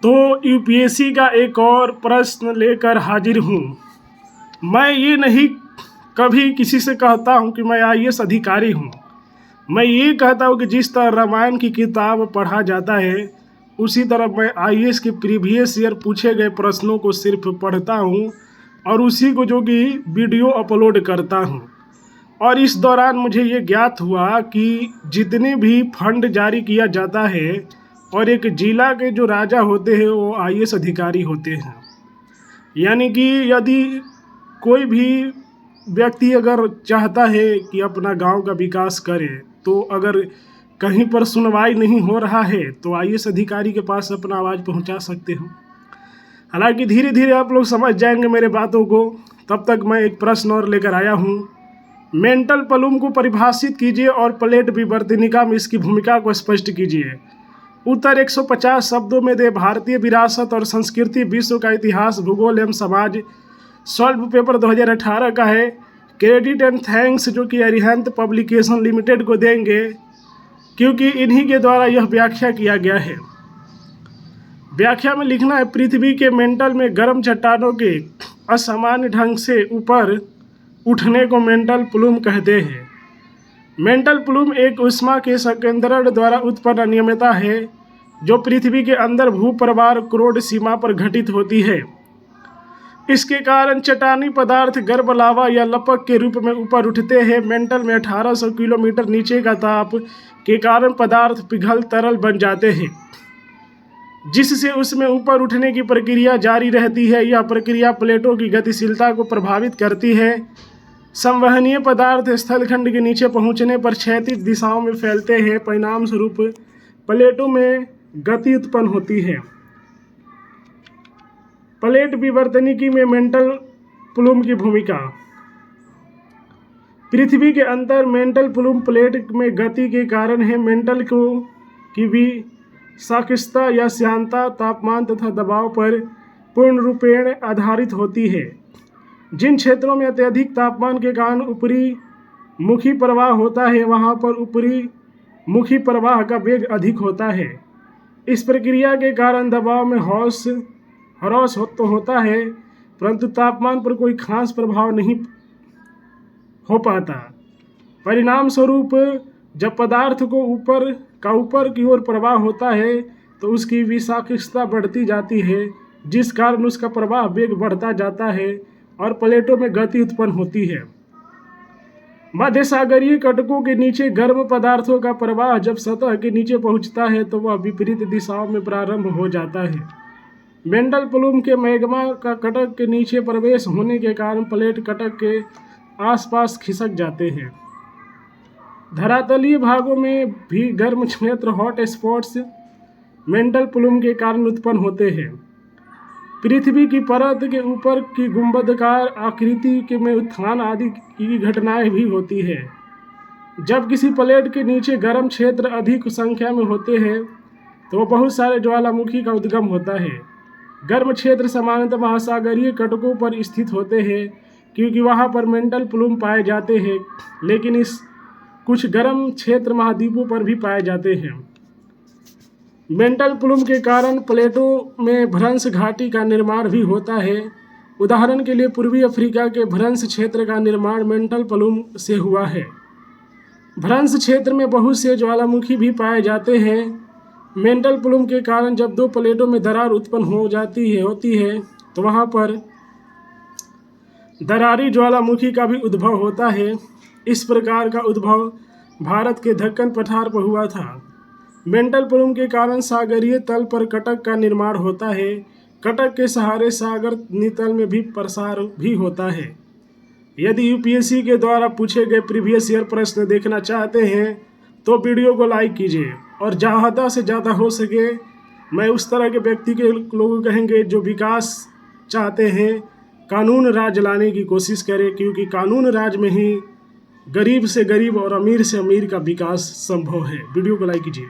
तो यूपीएससी का एक और प्रश्न लेकर हाजिर हूँ। मैं ये नहीं कभी किसी से कहता हूँ कि मैं आईएएस अधिकारी हूँ। मैं ये कहता हूँ कि जिस तरह रामायण की किताब पढ़ा जाता है उसी तरह मैं आईएएस के प्रीवियस ईयर पूछे गए प्रश्नों को सिर्फ पढ़ता हूँ और उसी को जो कि वीडियो अपलोड करता हूँ। और इस दौरान मुझे ये ज्ञात हुआ कि जितने भी फंड जारी किया जाता है और एक जिला के जो राजा होते हैं वो आईएएस अधिकारी होते हैं। यानी कि यदि कोई भी व्यक्ति अगर चाहता है कि अपना गांव का विकास करे तो अगर कहीं पर सुनवाई नहीं हो रहा है तो आईएएस अधिकारी के पास अपना आवाज़ पहुंचा सकते हो। हालांकि धीरे धीरे आप लोग समझ जाएंगे मेरे बातों को। तब तक मैं एक प्रश्न और लेकर आया हूँ। मेंटल प्लूम को परिभाषित कीजिए और प्लेट विवर्तनिका में इसकी भूमिका को स्पष्ट कीजिए। उत्तर 150 शब्दों में दे। भारतीय विरासत और संस्कृति, विश्व का इतिहास, भूगोल एवं समाज। सॉल्व पेपर 2018 का है। क्रेडिट एंड थैंक्स जो कि अरिहंत पब्लिकेशन लिमिटेड को देंगे क्योंकि इन्हीं के द्वारा यह व्याख्या किया गया है। व्याख्या में लिखना है, पृथ्वी के मेंटल में गर्म चट्टानों के असामान्य ढंग से ऊपर उठने को मेंटल प्लूम कहते हैं। मेंटल प्लूम एक ऊष्मा के संकेंद्रण द्वारा उत्पन्न अनियमितता है जो पृथ्वी के अंदर भूप्रवाह क्रोड सीमा पर घटित होती है। इसके कारण चट्टानी पदार्थ गर्म लावा या लपक के रूप में ऊपर उठते हैं। मेंटल में 1800 किलोमीटर नीचे का ताप के कारण पदार्थ पिघल तरल बन जाते हैं जिससे उसमें ऊपर उठने की प्रक्रिया जारी रहती है। यह प्रक्रिया प्लेटों की गतिशीलता को प्रभावित करती है। संवहनीय पदार्थ स्थलखंड के नीचे पहुंचने पर क्षैतिज दिशाओं में फैलते हैं। परिणाम स्वरूप प्लेटों में गति उत्पन्न होती है। प्लेट विवर्तनिकी में मेंटल प्लूम की भूमिका। पृथ्वी के अंदर मेंटल प्लूम प्लेट में गति के कारण है। मेंटल की विषाक्तता या श्यानता तापमान तथा दबाव पर पूर्ण रूपेण आधारित होती है। जिन क्षेत्रों में अत्यधिक तापमान के कारण ऊपरी मुखी प्रवाह होता है वहां पर ऊपरी मुखी प्रवाह का वेग अधिक होता है। इस प्रक्रिया के कारण दबाव में ह्रास तो होता है परंतु तापमान पर कोई खास प्रभाव नहीं हो पाता। परिणाम स्वरूप जब पदार्थ को ऊपर की ओर प्रवाह होता है तो उसकी विषाक्तता बढ़ती जाती है जिस कारण उसका प्रवाह वेग बढ़ता जाता है और प्लेटों में गति उत्पन्न होती है। मध्य सागरीय कटकों के नीचे गर्म पदार्थों का प्रवाह जब सतह के नीचे पहुंचता है तो वह विपरीत दिशाओं में प्रारंभ हो जाता है। मेंटल प्लूम के मैग्मा का कटक के नीचे प्रवेश होने के कारण प्लेट कटक के आसपास खिसक जाते हैं। धरातलीय भागों में भी गर्म क्षेत्र हॉट स्पॉट्स मेंटल प्लूम के कारण उत्पन्न होते हैं। पृथ्वी की परत के ऊपर की गुंबदकार आकृति के में उत्थान आदि की घटनाएं भी होती है। जब किसी प्लेट के नीचे गर्म क्षेत्र अधिक संख्या में होते हैं तो बहुत सारे ज्वालामुखी का उद्गम होता है। गर्म क्षेत्र सामान्यतः महासागरीय कटकों पर स्थित होते हैं क्योंकि वहां पर मेंटल प्लूम पाए जाते हैं, लेकिन इस कुछ गर्म क्षेत्र महाद्वीपों पर भी पाए जाते हैं। मेंटल प्लूम के कारण प्लेटों में भ्रंश घाटी का निर्माण भी होता है। उदाहरण के लिए पूर्वी अफ्रीका के भ्रंश क्षेत्र का निर्माण मेंटल प्लूम से हुआ है। भ्रंश क्षेत्र में बहुत से ज्वालामुखी भी पाए जाते हैं। मेंटल प्लूम के कारण जब दो प्लेटों में दरार उत्पन्न होती है तो वहां पर दरारी ज्वालामुखी का भी उद्भव होता है। इस प्रकार का उद्भव भारत के दक्कन पठार पर हुआ था। मेंटल प्लूम के कारण सागरीय तल पर कटक का निर्माण होता है। कटक के सहारे सागर नितल में भी प्रसार भी होता है। यदि यूपीएससी के द्वारा पूछे गए प्रीवियस ईयर प्रश्न देखना चाहते हैं तो वीडियो को लाइक कीजिए और ज़्यादा से ज़्यादा हो सके मैं उस तरह के व्यक्ति के लोग कहेंगे जो विकास चाहते हैं, कानून राज लाने की कोशिश करें क्योंकि कानून राज में ही गरीब से गरीब और अमीर से अमीर का विकास संभव है। वीडियो को लाइक कीजिए।